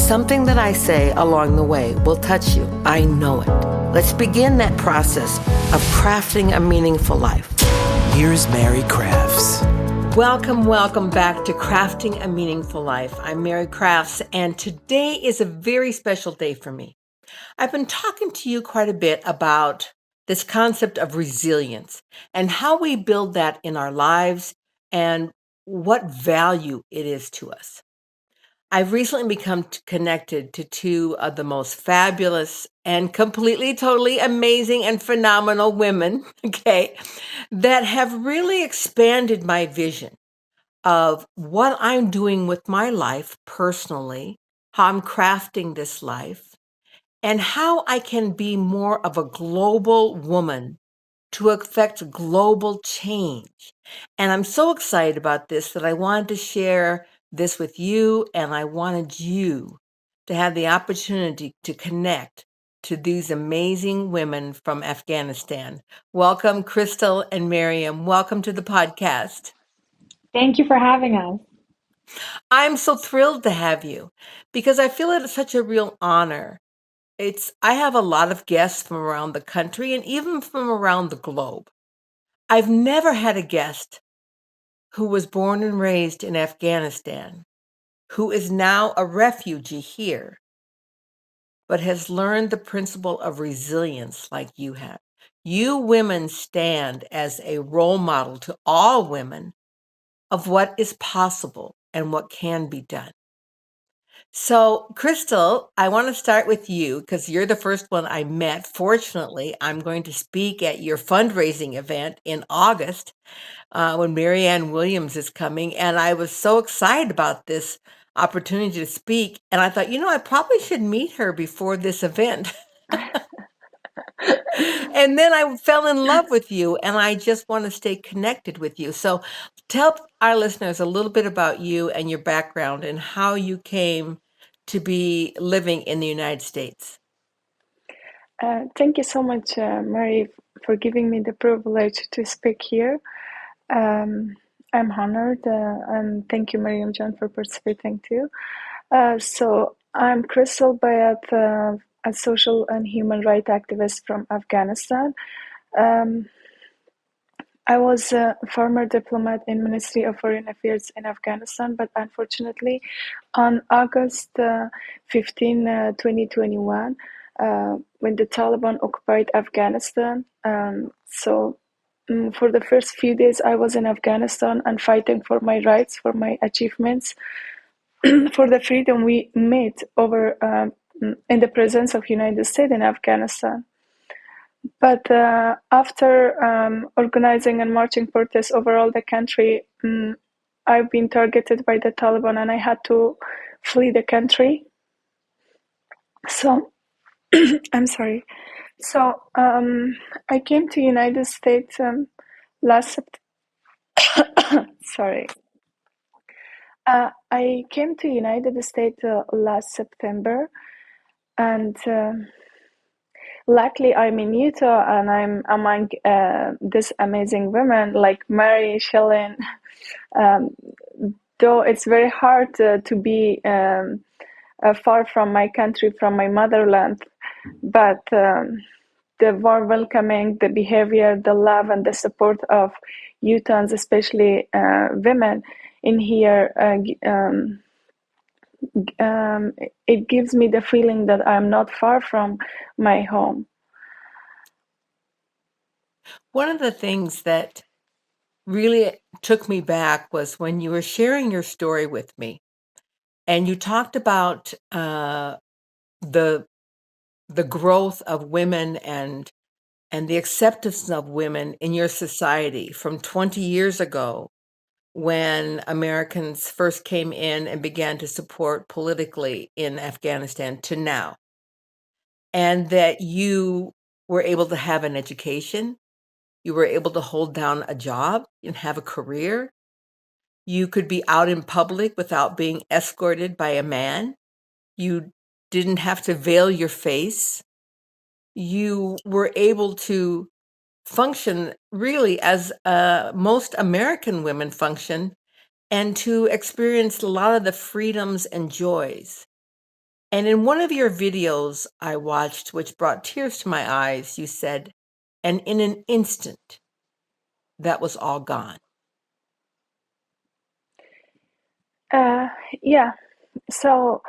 Something that I say along the way will touch you. I know it. Let's begin that process of crafting a meaningful life. Here's Mary Crafts. Welcome back to Crafting a Meaningful Life. I'm Mary Crafts, and today is a very special day for me. I've been talking to you quite a bit about this concept of resilience and how we build that in our lives and what value it is to us. I've recently become connected to two of the most fabulous and completely, totally amazing and phenomenal women, okay, that have really expanded my vision of what I'm doing with my life personally, how I'm crafting this life, and how I can be more of a global woman to affect global change. And I'm so excited about this that I wanted to share this with you, and I wanted you to have the opportunity to connect to these amazing women from Afghanistan. Welcome, Crystal and Mariam. Welcome to the podcast. Thank you for having us. I'm so thrilled to have you because I feel it is such a real honor. I have a lot of guests from around the country and even from around the globe. I've never had a guest who was born and raised in Afghanistan, who is now a refugee here, but has learned the principle of resilience like you have. You women stand as a role model to all women of what is possible and what can be done. So, Crystal, I want to start with you because you're the first one I met. Fortunately, I'm going to speak at your fundraising event in August when Marianne Williams is coming. And I was so excited about this opportunity to speak. And I thought, I probably should meet her before this event. And then I fell in love with you, and I just want to stay connected with you. So tell our listeners a little bit about you and your background and how you came to be living in the United States. Thank you so much, Mary, for giving me the privilege to speak here. I'm honored, and thank you, Mariam John, for participating too. So I'm Crystal Bayat, a social and human rights activist from Afghanistan. I was a former diplomat in Ministry of Foreign Affairs in Afghanistan, but unfortunately, on August 15, 2021, when the Taliban occupied Afghanistan, for the first few days I was in Afghanistan and fighting for my rights, for my achievements, for the freedom we made over in the presence of United States in Afghanistan. But after organizing and marching protests over all the country, I've been targeted by the Taliban and I had to flee the country. So, I'm sorry. So, I came to United States last sorry. I came to United States last September, and luckily, I'm in Utah and I'm among this amazing women like Mary, Shelley. Though it's very hard to be far from my country, from my motherland, but the warm welcoming, the behavior, the love, and the support of Utahns, especially women in here, it gives me the feeling that I'm not far from my home. One of the things that really took me back was when you were sharing your story with me, and you talked about the growth of women and the acceptance of women in your society from 20 years ago when Americans first came in and began to support politically in Afghanistan to now. And that you were able to have an education, you were able to hold down a job and have a career. You could be out in public without being escorted by a man. You didn't have to veil your face. You were able to function really as most American women function and to experience a lot of the freedoms and joys And in one of your videos I watched, which brought tears to my eyes, you said, and in an instant, that was all gone. Yeah. So,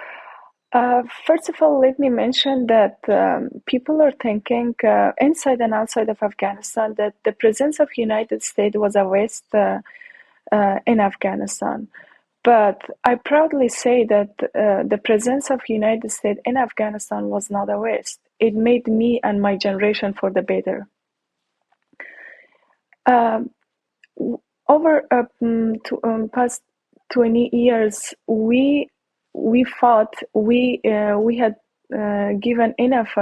first of all, let me mention that people are thinking inside and outside of Afghanistan that the presence of United States was a waste in Afghanistan. But I proudly say that the presence of United States in Afghanistan was not a waste. It made me and my generation for the better. Um, over past 20 years, we fought. We had given enough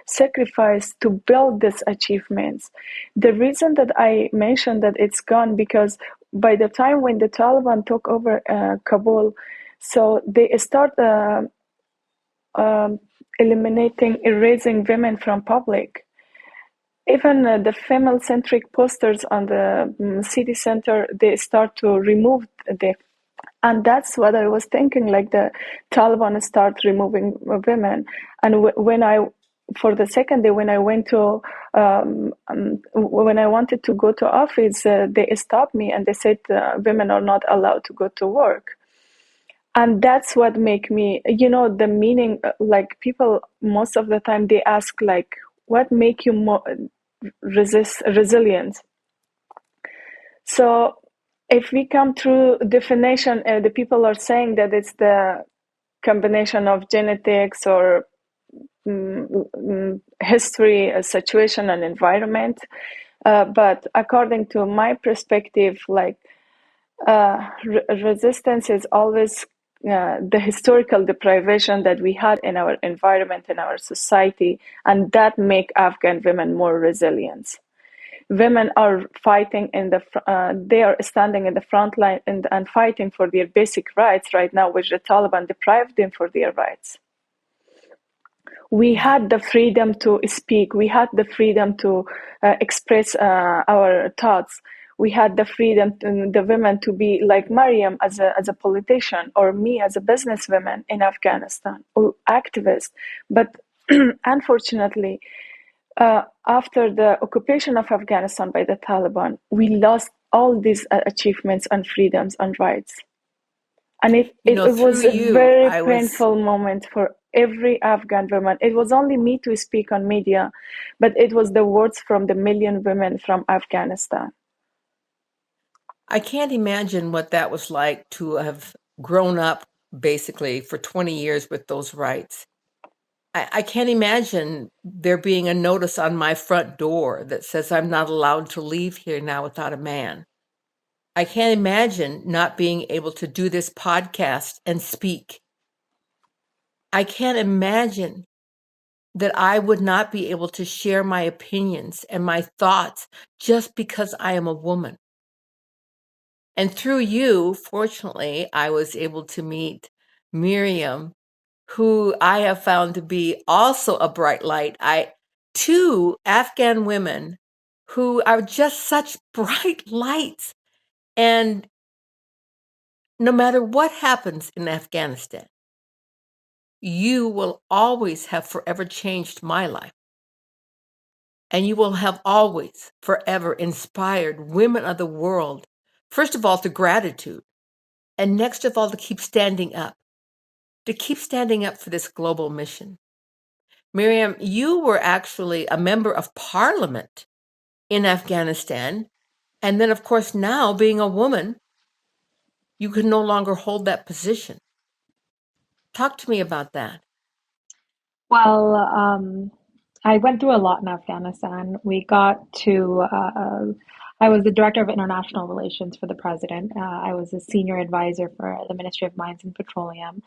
sacrifice to build these achievements. The reason that I mentioned that it's gone because by the time when the Taliban took over Kabul, so they start eliminating, erasing women from public. Even the female-centric posters on the city center, they start to remove them. And that's what I was thinking, like the Taliban start removing women. And when I, for the second day, when I went to, when I wanted to go to office, they stopped me and they said women are not allowed to go to work. And that's what make me, the meaning, like people, most of the time they ask like, what make you more resilient? So if we come through definition, the people are saying that it's the combination of genetics or history, situation, and environment. But according to my perspective, like resistance is always the historical deprivation that we had in our environment, in our society, and that make Afghan women more resilient. Women are fighting they are standing in the front line and fighting for their basic rights right now, which the Taliban deprived them for their rights. We had the freedom to speak. We had the freedom to express our thoughts. We had the freedom, the women to be like Mariam as a politician, or me as a businesswoman in Afghanistan, or activist. But unfortunately, after the occupation of Afghanistan by the Taliban, we lost all these achievements and freedoms and rights. And it Through was a you, very I was painful moment for every Afghan woman. It was only me to speak on media, but it was the words from the million women from Afghanistan. I can't imagine what that was like to have grown up basically for 20 years with those rights. I can't imagine there being a notice on my front door that says I'm not allowed to leave here now without a man. I can't imagine not being able to do this podcast and speak. I can't imagine that I would not be able to share my opinions and my thoughts just because I am a woman. And through you, fortunately, I was able to meet Miriam, who I have found to be also a bright light. Two Afghan women who are just such bright lights. And no matter what happens in Afghanistan, you will always have forever changed my life. And you will have always forever inspired women of the world, first of all, to gratitude, and next of all, to keep standing up for this global mission. Mariam, you were actually a member of parliament in Afghanistan. And then, of course, now being a woman, you can no longer hold that position. Talk to me about that. Well, I went through a lot in Afghanistan. I was the director of international relations for the president. I was a senior advisor for the Ministry of Mines and Petroleum.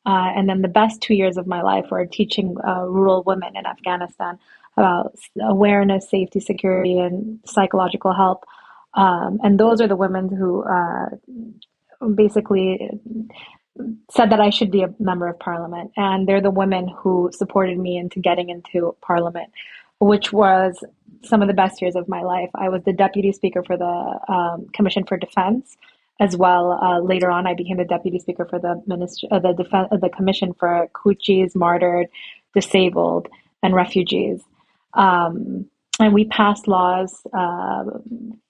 And then the best 2 years of my life were teaching rural women in Afghanistan about awareness, safety, security, and psychological help. And those are the women who basically said that I should be a member of parliament. And they're the women who supported me into getting into parliament, which was some of the best years of my life. I was the deputy speaker for the Commission for Defense. as well. Later on, I became the deputy speaker for the the Commission for Kuchis, Martyred, Disabled, and Refugees. Um, and we passed laws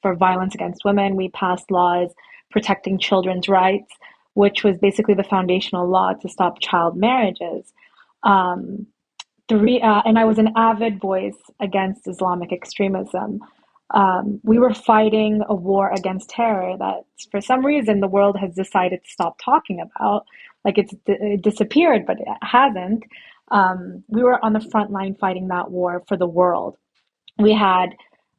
for violence against women. We passed laws protecting children's rights, which was basically the foundational law to stop child marriages. Um, and I was an avid voice against Islamic extremism. We were fighting a war against terror that, for some reason, the world has decided to stop talking about. Like it disappeared, but it hasn't. We were on the front line fighting that war for the world. We had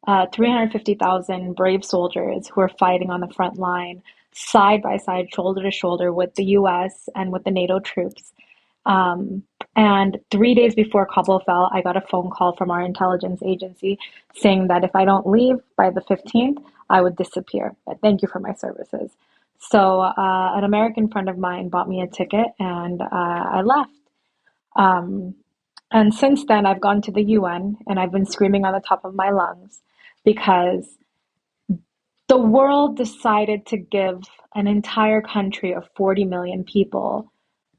350,000 brave soldiers who were fighting on the front line, side by side, shoulder to shoulder with the US and with the NATO troops. Um, and 3 days before Kabul fell, I got a phone call from our intelligence agency saying that if I don't leave by the 15th, I would disappear. Thank you for my services. So an American friend of mine bought me a ticket and I left. Um, and since then, I've gone to the UN and I've been screaming on the top of my lungs because the world decided to give an entire country of 40 million people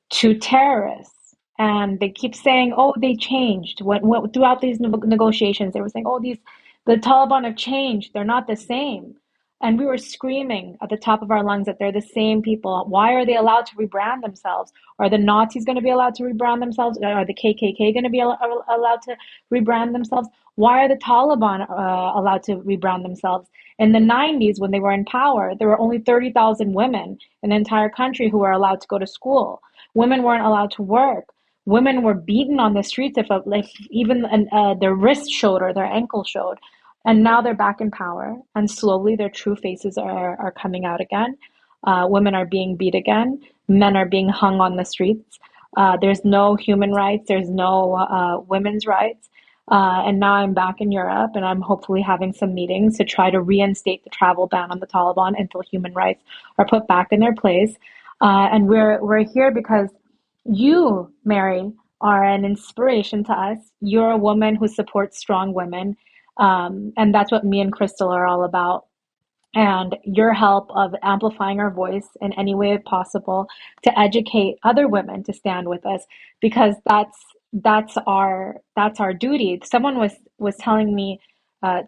to terrorists. And they keep saying, "Oh, they changed." Throughout these negotiations, they were saying, "Oh, the Taliban have changed. They're not the same." And we were screaming at the top of our lungs that they're the same people. Why are they allowed to rebrand themselves? Are the Nazis going to be allowed to rebrand themselves? Are the KKK going to be allowed to rebrand themselves? Why are the Taliban allowed to rebrand themselves? In the 90s, when they were in power, there were only 30,000 women in the entire country who were allowed to go to school. Women weren't allowed to work. Women were beaten on the streets if even their wrist showed or their ankle showed. And now they're back in power, and slowly their true faces are coming out again. Women are being beat again. Men are being hung on the streets. There's no human rights. There's no women's rights. And now I'm back in Europe, and I'm hopefully having some meetings to try to reinstate the travel ban on the Taliban until human rights are put back in their place. And we're here because you, Mary, are an inspiration to us. You're a woman who supports strong women, and that's what me and Crystal are all about. And your help of amplifying our voice in any way possible to educate other women to stand with us, because that's our duty. Someone was telling me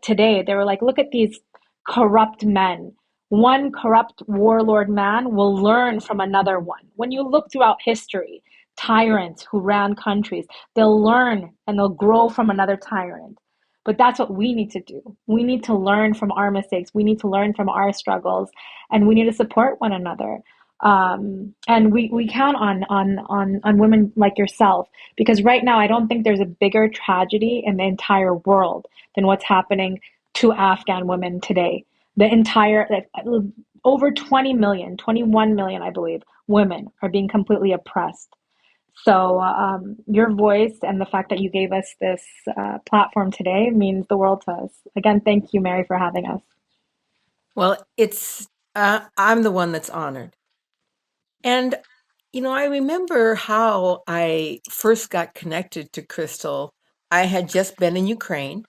today, they were like, look at these corrupt men. One corrupt warlord man will learn from another one. When you look throughout history, tyrants who ran countries, they'll learn and they'll grow from another tyrant. But that's what we need to do. We need to learn from our mistakes. We need to learn from our struggles, and we need to support one another. And we count on women like yourself, because right now I don't think there's a bigger tragedy in the entire world than what's happening to Afghan women today. The entire over 20 million, 21 million, I believe, women are being completely oppressed. So your voice and the fact that you gave us this platform today means the world to us. Again, thank you, Mary, for having us. Well, I'm the one that's honored. And, I remember how I first got connected to Crystal. I had just been in Ukraine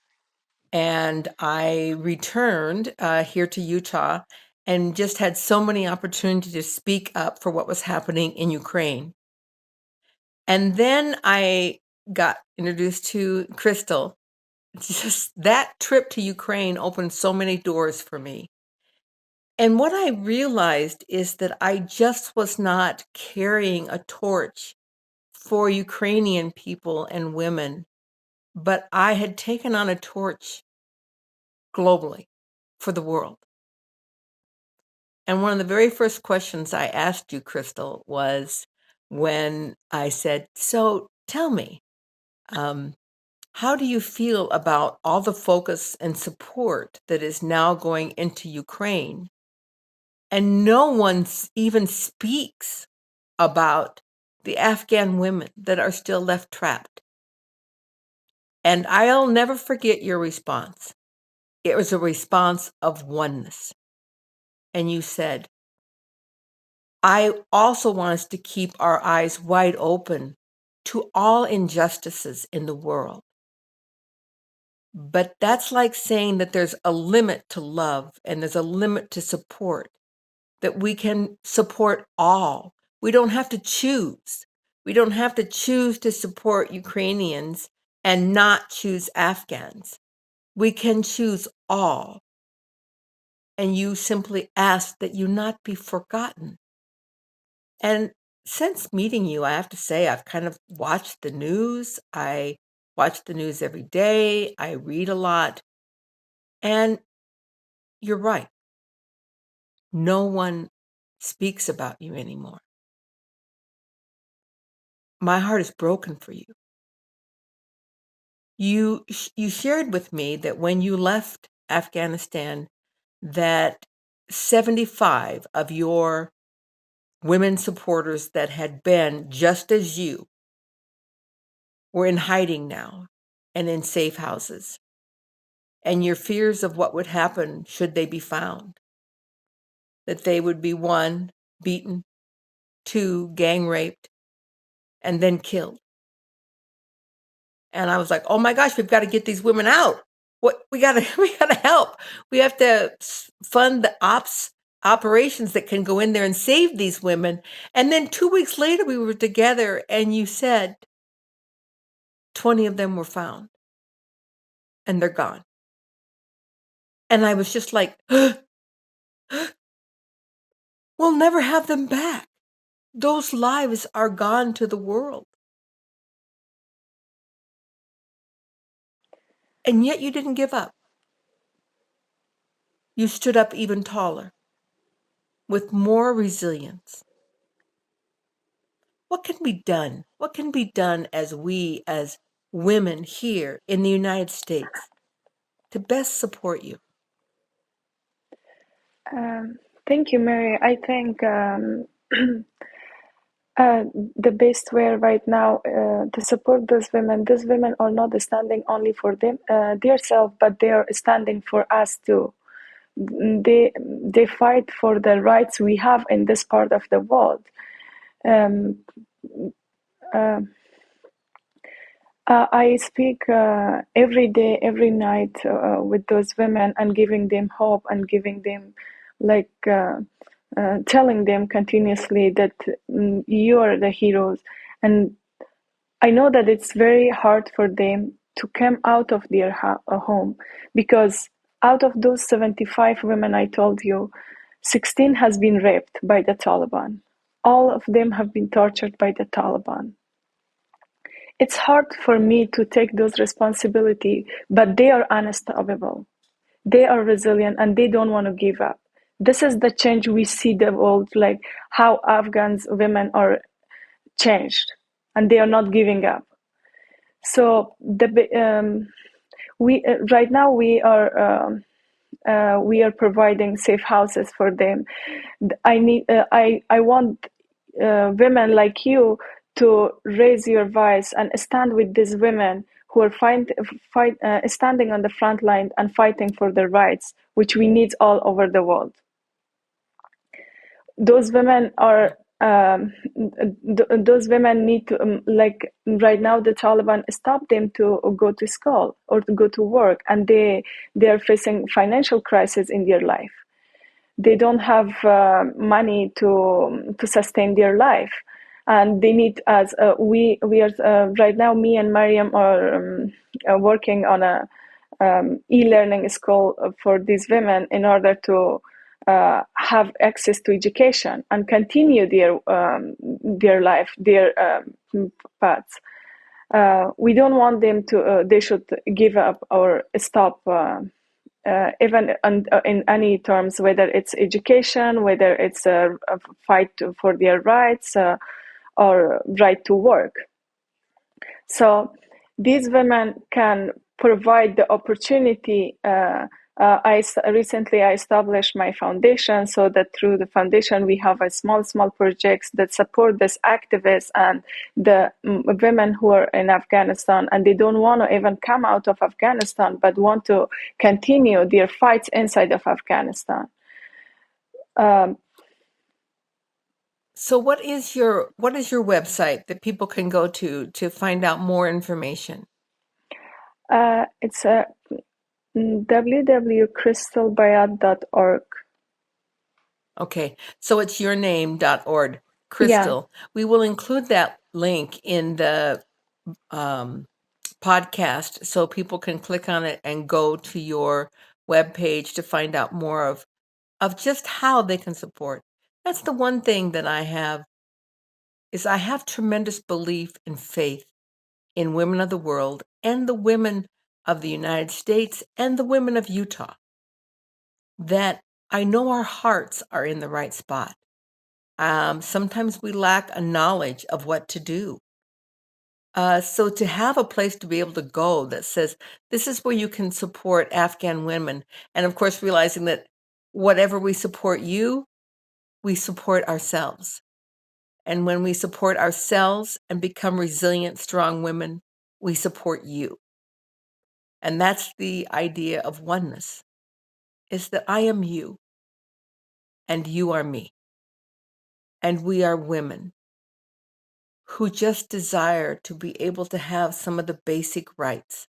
and I returned here to Utah and just had so many opportunities to speak up for what was happening in Ukraine. And then I got introduced to Crystal. Just that trip to Ukraine opened so many doors for me. And what I realized is that I just was not carrying a torch for Ukrainian people and women, but I had taken on a torch globally for the world. And one of the very first questions I asked you, Crystal, was when I said, "So tell me, how do you feel about all the focus and support that is now going into Ukraine? And no one even speaks about the Afghan women that are still left trapped." And I'll never forget your response. It was a response of oneness. And you said, "I also want us to keep our eyes wide open to all injustices in the world. But that's like saying that there's a limit to love and there's a limit to support. that we can support all. We don't have to choose. We don't have to choose to support Ukrainians and not choose Afghans. We can choose all. And you simply ask that you not be forgotten. And since meeting you, I have to say, I've kind of watched the news. I watch the news every day. I read a lot. And you're right. No one speaks about you anymore. My heart is broken for you. You shared with me that when you left Afghanistan, that 75 of your women supporters that had been just as you were in hiding now and in safe houses, and your fears of what would happen should they be found, that they would be, 1, beaten, 2, gang raped, and then killed. And I was like, oh my gosh, we've got to get these women out. What we gotta help. We have to fund the operations that can go in there and save these women. And then 2 weeks later, we were together, and you said 20 of them were found, and they're gone. And I was just like, we'll never have them back. Those lives are gone to the world. And yet you didn't give up. You stood up even taller, with more resilience. What can be done? What can be done as we, as women here in the United States, to best support you? Thank you, Mary. I think the best way right now to support these women are not standing only for them, themselves, but they are standing for us too. They fight for the rights we have in this part of the world. Um, I speak every day, every night with those women and giving them hope and giving them, like, telling them continuously that you are the heroes. And I know that it's very hard for them to come out of their home, because out of those 75 women I told you, 16 has been raped by the Taliban. All of them have been tortured by the Taliban. It's hard for me to take those responsibility, but they are unstoppable. They are resilient and they don't want to give up. This is the change we see the world, like how Afghans women are changed and they are not giving up. So we right now we are providing safe houses for them. I want women like you to raise your voice and stand with these women who are standing on the front line and fighting for their rights, which we need all over the world. Those women are those women need to, like right now the Taliban stop them to go to school or to go to work, and they are facing financial crisis in their life. They don't have money to sustain their life, and they need us. We are right now. Me and Mariam are working on a e-learning school for these women in order to have access to education and continue their life, their paths. We don't want them to. They should give up or stop. Even in any terms, whether it's education, whether it's a fight for their rights or right to work. So these women can provide the opportunity. Recently I established my foundation, so that through the foundation we have a small projects that support these activists and the women who are in Afghanistan, and they don't want to even come out of Afghanistan but want to continue their fights inside of Afghanistan. So what is your website that people can go to find out more information? It's www.crystalbayat.org. Okay, so it's yourname.org. Yeah. Crystal, we will include that link in the podcast so people can click on it and go to your webpage to find out more of just how they can support. That's the one thing that I have is I have tremendous belief and faith in women of the world and the women of the United States and the women of Utah, that I know our hearts are in the right spot. Sometimes we lack a knowledge of what to do. So to have a place to be able to go that says, this is where you can support Afghan women. And of course, realizing that whatever we support you, we support ourselves. And when we support ourselves and become resilient, strong women, we support you. And that's the idea of oneness, is that I am you and you are me. And we are women who just desire to be able to have some of the basic rights,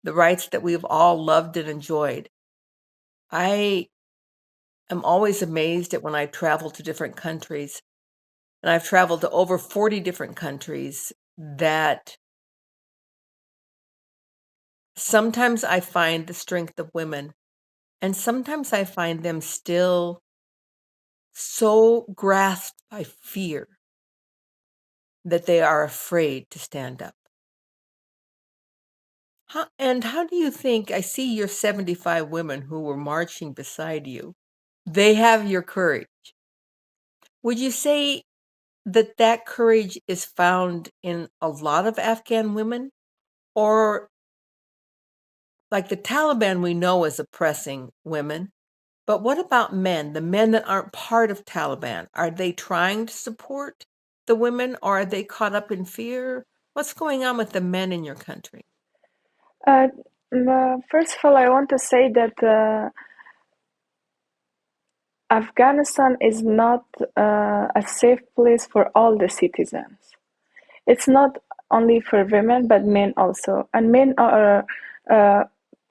the rights that we've all loved and enjoyed. I am always amazed at when I travel to different countries, and I've traveled to over 40 different countries, that sometimes I find the strength of women, and sometimes I find them still so grasped by fear that they are afraid to stand up. And how do you think, I see your 75 women who were marching beside you, they have your courage. Would you say that that courage is found in a lot of Afghan women? Or like the Taliban we know is oppressing women, but what about men, the men that aren't part of Taliban? Are they trying to support the women, or are they caught up in fear? What's going on with the men in your country? First of all, I want to say that Afghanistan is not a safe place for all the citizens. It's not only for women, but men also. And men are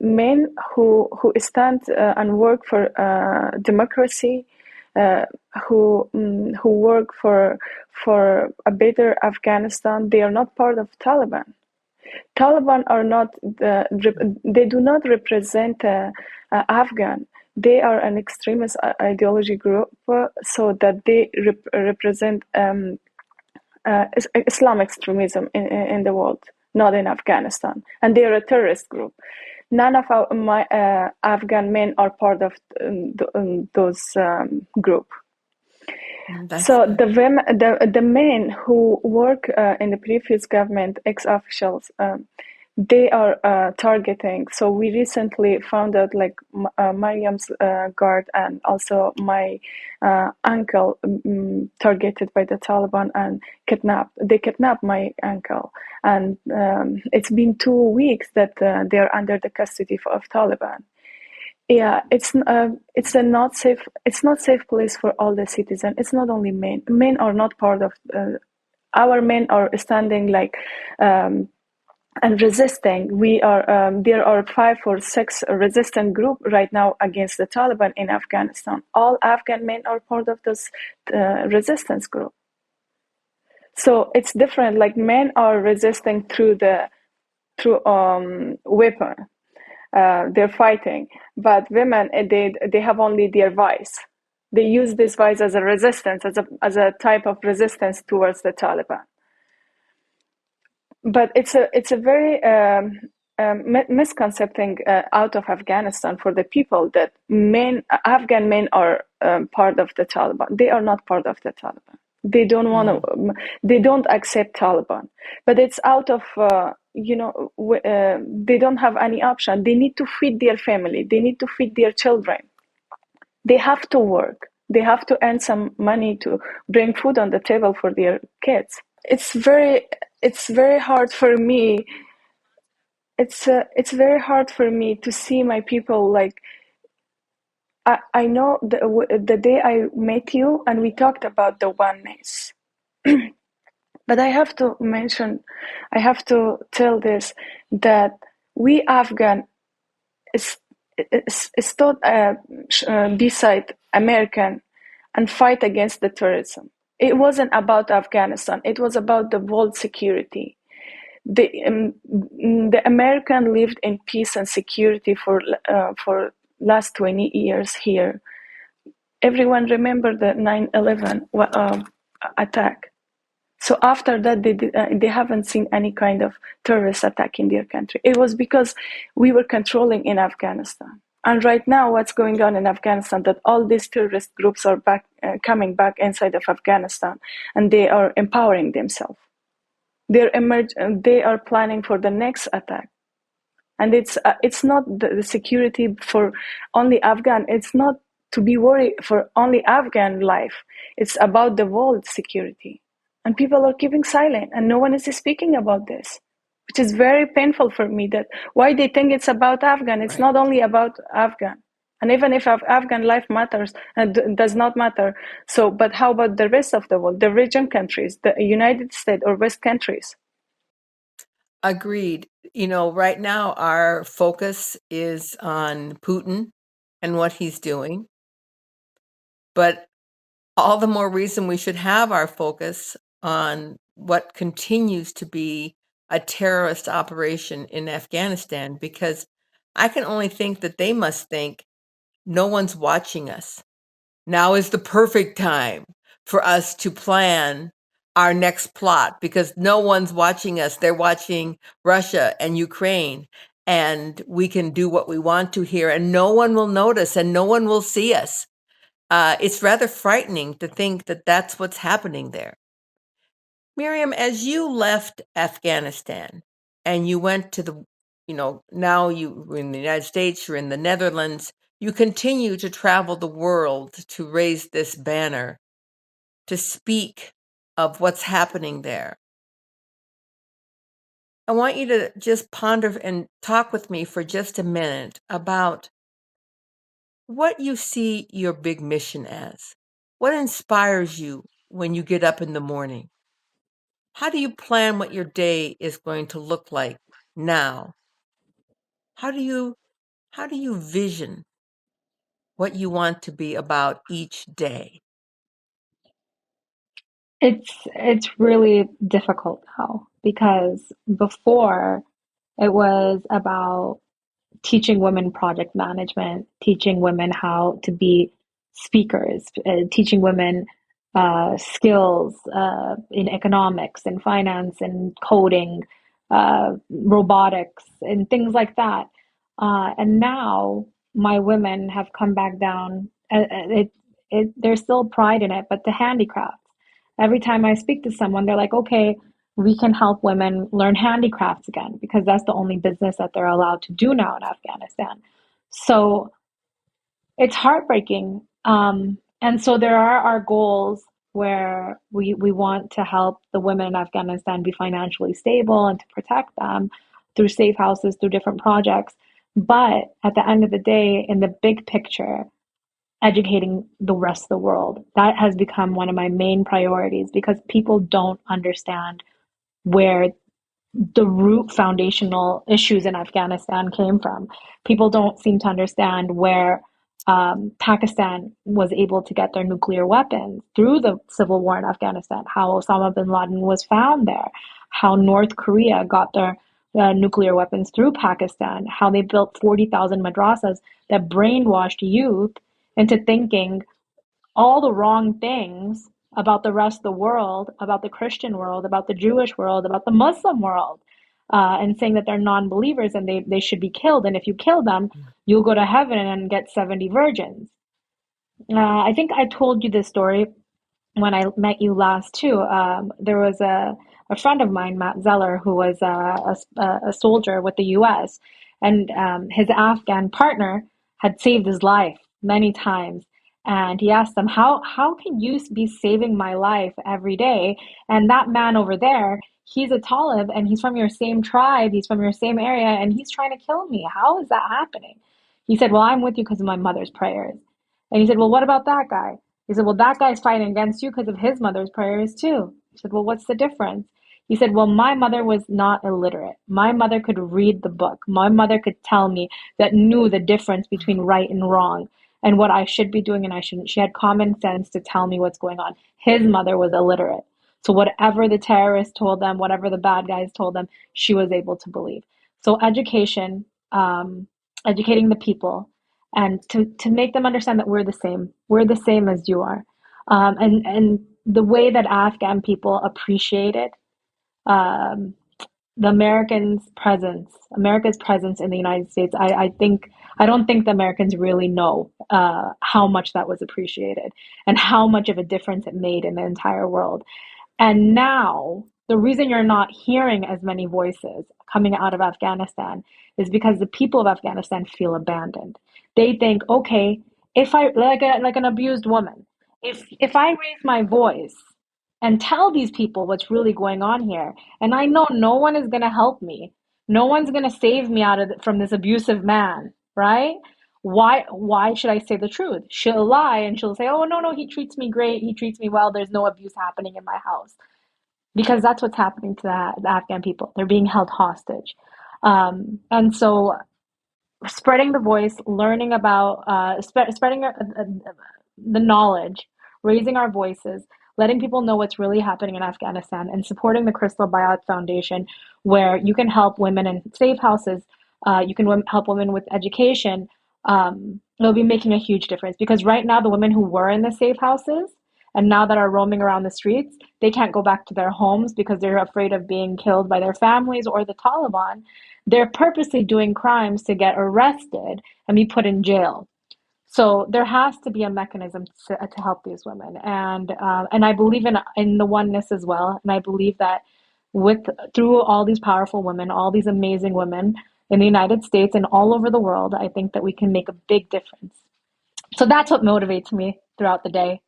men who stand and work for democracy, who work for a better Afghanistan. They are not part of Taliban. Taliban are not they do not represent Afghan. They are an extremist ideology group, so that they represent Islam extremism in the world, not in Afghanistan, and they are a terrorist group. None of my Afghan men are part of those group. So Good. the men who work in the previous government, ex-officials, they are targeting. So we recently found out, like Mariam's guard and also my uncle targeted by the Taliban and kidnapped. They kidnapped my uncle, and it's been 2 weeks that they are under the custody of Taliban. Yeah, it's a not safe. It's not safe place for all the citizens. It's not only men. Men are not part of. Our men are standing like and resisting. We are. There are 5 or 6 resistant group right now against the Taliban in Afghanistan. All Afghan men are part of this resistance group. So it's different. Like men are resisting through weapon. They're fighting, but women they have only their voice. They use this voice as a resistance, as a type of resistance towards the Taliban. But it's a very misconcepting out of Afghanistan for the people that Afghan men are part of the Taliban. They are not part of the Taliban. They don't want to. They don't accept Taliban. But it's out of they don't have any option. They need to feed their family. They need to feed their children. They have to work. They have to earn some money to bring food on the table for their kids. It's very hard for me. It's very hard for me to see my people like. I know the day I met you and we talked about the oneness. But I have to tell this, that we Afghan is thought beside American and fight against the terrorism. It wasn't about Afghanistan. It was about the world security. The American lived in peace and security for last 20 years here. Everyone remember the 9/11 attack. So after that, they haven't seen any kind of terrorist attack in their country. It was because we were controlling in Afghanistan. And right now, what's going on in Afghanistan, that all these terrorist groups are coming back inside of Afghanistan, and they are empowering themselves. They are planning for the next attack. And it's not the security for only Afghan. It's not to be worried for only Afghan life. It's about the world security. And people are keeping silent, and no one is speaking about this, which is very painful for me. That why they think it's about Afghan. It's not only about Afghan. And even if Afghan life matters, does not matter. So, but how about the rest of the world, the region countries, the United States or West countries? Agreed. Right now our focus is on Putin and what he's doing, but all the more reason we should have our focus on what continues to be a terrorist operation in Afghanistan, because I can only think that they must think no one's watching us. Now is the perfect time for us to plan our next plot, because no one's watching us. They're watching Russia and Ukraine, and we can do what we want to here, and no one will notice and no one will see us. It's rather frightening to think that that's what's happening there. Mariam, as you left Afghanistan and you went to now you're in the United States, you're in the Netherlands, you continue to travel the world to raise this banner, to speak of what's happening there. I want you to just ponder and talk with me for just a minute about what you see your big mission as. What inspires you when you get up in the morning? How do you plan what your day is going to look like now? How do you vision what you want to be about each day? It's really difficult now because before it was about teaching women project management, teaching women how to be speakers, teaching women skills in economics and finance and coding, robotics, and things like that. And now my women have come back down. There's still pride in it, but the handicrafts. Every time I speak to someone, they're like, okay, we can help women learn handicrafts again because that's the only business that they're allowed to do now in Afghanistan. So it's heartbreaking. And so there are our goals where we want to help the women in Afghanistan be financially stable and to protect them through safe houses, through different projects. But at the end of the day, in the big picture, educating the rest of the world, that has become one of my main priorities because people don't understand where the root foundational issues in Afghanistan came from. People don't seem to understand where Pakistan was able to get their nuclear weapons through the civil war in Afghanistan, how Osama bin Laden was found there, how North Korea got their nuclear weapons through Pakistan, how they built 40,000 madrasas that brainwashed youth into thinking all the wrong things about the rest of the world, about the Christian world, about the Jewish world, about the Muslim world, and saying that they're non-believers and they should be killed. And if you kill them, you'll go to heaven and get 70 virgins. I think I told you this story when I met you last too. There was a friend of mine, Matt Zeller, who was a soldier with the U.S., and his Afghan partner had saved his life many times. And he asked them, how can you be saving my life every day? And that man over there, he's a Talib and he's from your same tribe, he's from your same area, and he's trying to kill me. How is that happening? He said, well, I'm with you because of my mother's prayers. And he said, well, what about that guy? He said, well, that guy's fighting against you because of his mother's prayers too. He said, well, what's the difference? He said, well, my mother was not illiterate. My mother could read the book. My mother could tell me that knew the difference between right and wrong. and what I should be doing and I shouldn't. She had common sense to tell me what's going on. His mother was illiterate. So whatever the terrorists told them, whatever the bad guys told them, she was able to believe. So education, educating the people, and to make them understand that we're the same. We're the same as you are. And the way that Afghan people appreciate it, um, the America's presence in the United States, I don't think the Americans really know how much that was appreciated and how much of a difference it made in the entire world. And now, the reason you're not hearing as many voices coming out of Afghanistan is because the people of Afghanistan feel abandoned. They think, okay, if I like an abused woman, if I raise my voice and tell these people what's really going on here, and I know no one is going to help me, no one's going to save me from this abusive man, right? Why should I say the truth? She'll lie and she'll say, "Oh, no, he treats me great. He treats me well. There's no abuse happening in my house." Because that's what's happening to the Afghan people. They're being held hostage. And so spreading the voice, learning about, spreading the knowledge, raising our voices, letting people know what's really happening in Afghanistan, and supporting the Crystal Bayat Foundation, where you can help women in safe houses, you can help women with education. It'll be making a huge difference because right now, the women who were in the safe houses and now that are roaming around the streets, they can't go back to their homes because they're afraid of being killed by their families or the Taliban. They're purposely doing crimes to get arrested and be put in jail. So there has to be a mechanism to help these women, and I believe in the oneness as well, and I believe that with through all these powerful women, all these amazing women in the United States and all over the world, I think that we can make a big difference. So that's what motivates me throughout the day.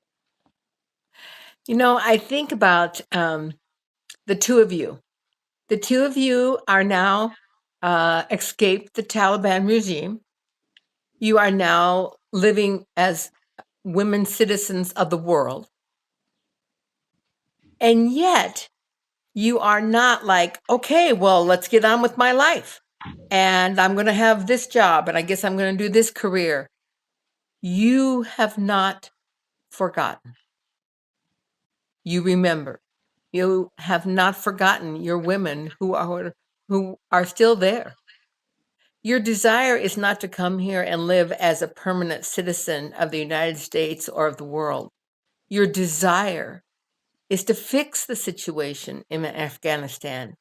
I think about the two of you. The two of you are now escaped the Taliban regime. You are now living as women citizens of the world. And yet, you are not like, okay, well, let's get on with my life. And I'm going to have this job, and I guess I'm going to do this career. You have not forgotten. You remember. You have not forgotten your women who are still there. Your desire is not to come here and live as a permanent citizen of the United States or of the world. Your desire is to fix the situation in Afghanistan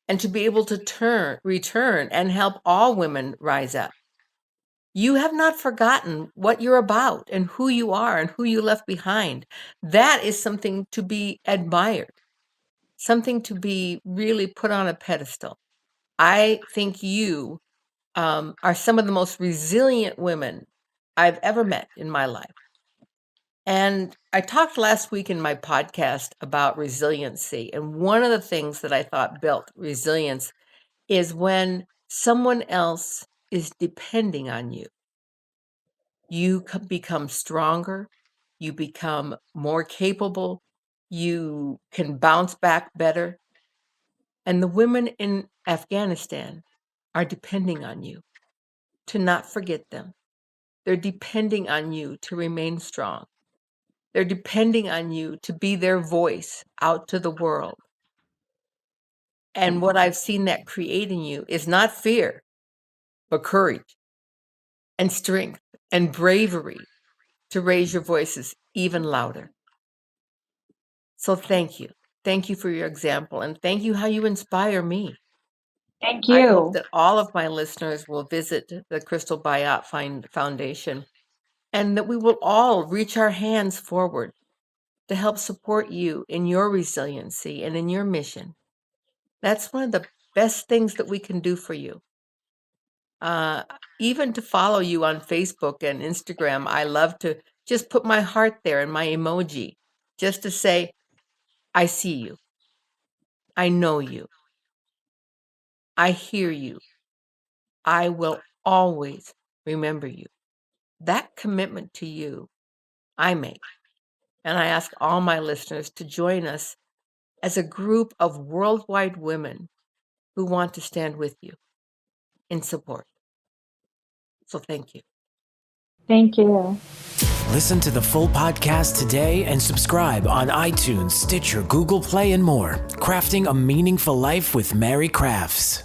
and to be able to return and help all women rise up. You have not forgotten what you're about and who you are and who you left behind. That is something to be admired, something to be really put on a pedestal. I think you are some of the most resilient women I've ever met in my life. And I talked last week in my podcast about resiliency. And one of the things that I thought built resilience is when someone else is depending on you. You become stronger, you become more capable, you can bounce back better. And the women in Afghanistan are depending on you to not forget them. They're depending on you to remain strong. They're depending on you to be their voice out to the world. And what I've seen that create in you is not fear, but courage and strength and bravery to raise your voices even louder. So thank you. Thank you for your example, and thank you how you inspire me. Thank I hope you. that all of my listeners will visit the Crystal Bayat Foundation and that we will all reach our hands forward to help support you in your resiliency and in your mission. That's one of the best things that we can do for you. Even to follow you on Facebook and Instagram, I love to just put my heart there and my emoji just to say, I see you. I know you. I hear you. I will always remember you. That commitment to you, I make. And I ask all my listeners to join us as a group of worldwide women who want to stand with you in support. So thank you. Thank you. Listen to the full podcast today and subscribe on iTunes, Stitcher, Google Play, and more. Crafting a Meaningful Life with Mary Crafts.